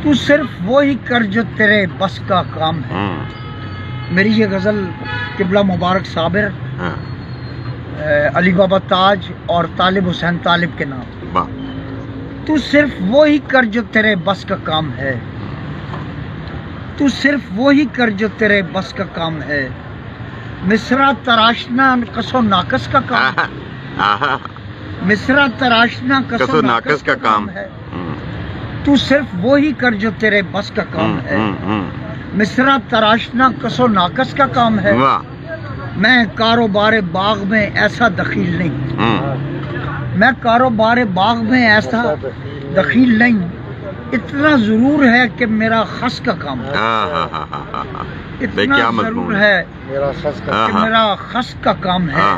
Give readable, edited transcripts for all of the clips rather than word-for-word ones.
تو صرف وہی کر جو تیرے بس کا کام ہے. میری یہ غزل قبلہ مبارک صابر، علی بابا تاج اور طالب حسین طالب کے نام. تو صرف وہی کر جو تیرے بس کا کام ہے، تو صرف وہی کر جو تیرے بس کا کام ہے. مصرع تراشنا کس و ناقص کا کام ہے، مصرع تراشنا کس و ناقص کا کام ہے. تو صرف وہی کر جو تیرے بس کا کام ہے. مصرع تراشنا کس و ناقص کا کام ہے. میں کاروبار باغ میں ایسا دخیل نہیں، میں کاروبار باغ میں ایسا دخیل نہیں. اتنا ضرور ہے کہ میرا خس کا کام ہے، اتنا ضرور ہے کہ میرا خس کا کام ہے.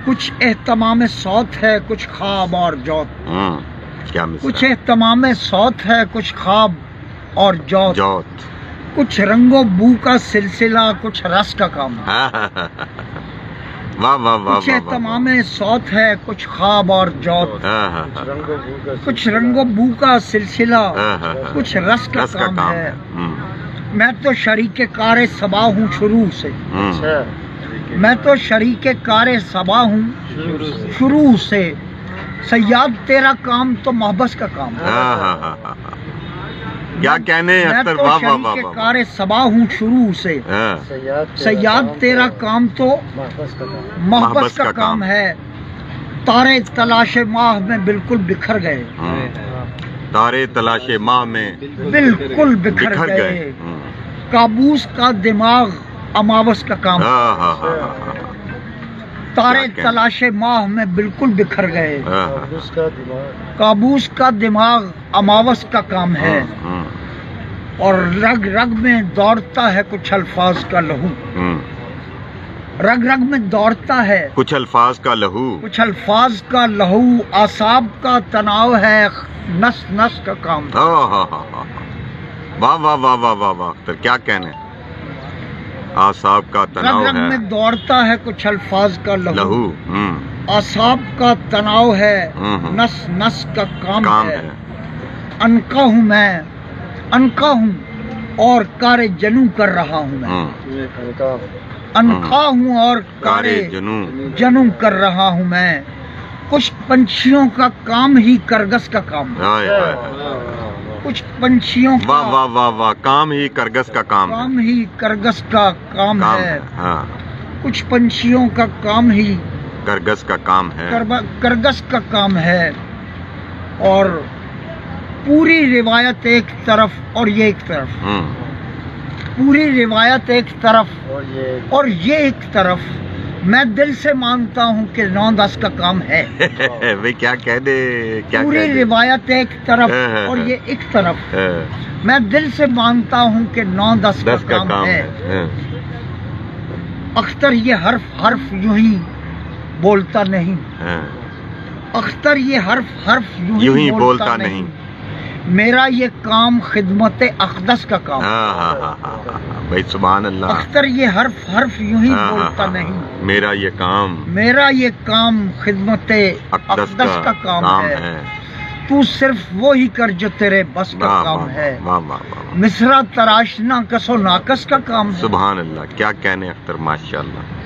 کچھ اہتمام صوت ہے، کچھ خواب اور جوت. کچھ اہتمام صوت ہے، کچھ خواب اور جوت. کچھ رنگ و بو کا سلسلہ، کچھ رس کا کام ہے. کچھ اہتمام صوت ہے، کچھ خواب اور جوت. کچھ رنگ و بو کا سلسلہ، کچھ رس کا کام ہے. میں تو شریک کار صبا ہوں شروع سے، میں تو شریک کار صبا ہوں شروع سے. سیاد تیرا کام تو محبس کا کام ہے. کیا کہنے میں تو شریک کار صبا ہوں شروع سے. سیاد تیرا کام تو محبس کا کام ہے. تارے تلاش ماہ میں بالکل بکھر گئے، تارے تلاش ماہ میں بالکل بکھر گئے. کابوس کا دماغ اماوس کا کام ہے. تارے تلاش ماہ میں بالکل بکھر گئے. کابوس کا دماغ اماوس کا کام ہے. اور رگ رگ میں دوڑتا ہے کچھ الفاظ کا لہو. رگ رگ میں دوڑتا ہے کچھ الفاظ کا لہو، کچھ الفاظ کا لہو. اعصاب کا تناؤ ہے نس نس کا کام ہے. واہ واہ واہ واہ واہ واہ. تو کیا کہنے، اعصاب کا تناؤ ہے، رگ رگ میں دوڑتا ہے کچھ الفاظ کا لہو. اعصاب کا تناؤ ہے نس نس کا کام ہے. انکا ہوں میں، انکا ہوں اور کار جنوں کر رہا ہوں میں. انکا ہوں اور کار جنوں کر رہا ہوں میں. کچھ پنچھیوں کا کام ہی کرگس کا کام ہے. کچھ پنچھیوں کا واہ واہ واہ واہ کام ہی کرگس کا کام ہی کرگس کا کام ہے. کچھ پنچھیوں کا کام ہی کرگس کا کام ہے، کرگس کا کام ہے. اور پوری روایت ایک طرف اور یہ ایک طرف، پوری روایت ایک طرف اور یہ ایک طرف. میں دل سے مانتا ہوں کہ 9-10 کا کام ہے. کیا کہہ دے، پوری روایت ایک طرف اور یہ ایک طرف. میں دل سے مانتا ہوں کہ 9-10 کا کام ہے. اختر یہ حرف حرف یوں ہی بولتا نہیں، اختر یہ حرف حرف یوں ہی بولتا نہیں. میرا یہ کام خدمت اقدس کا کام ہے. بھائی سبحان اللہ. اختر یہ حرف حرف یوں ہی بولتا نہیں. میرا یہ کام، میرا یہ کام خدمت اقدس کا کام ہے. تو صرف وہی کر جو تیرے بس کا کام ہے. مصرع تراشنا کس و ناقص کا کام ہے. سبحان اللہ. کیا کہنے اختر، ماشاء اللہ.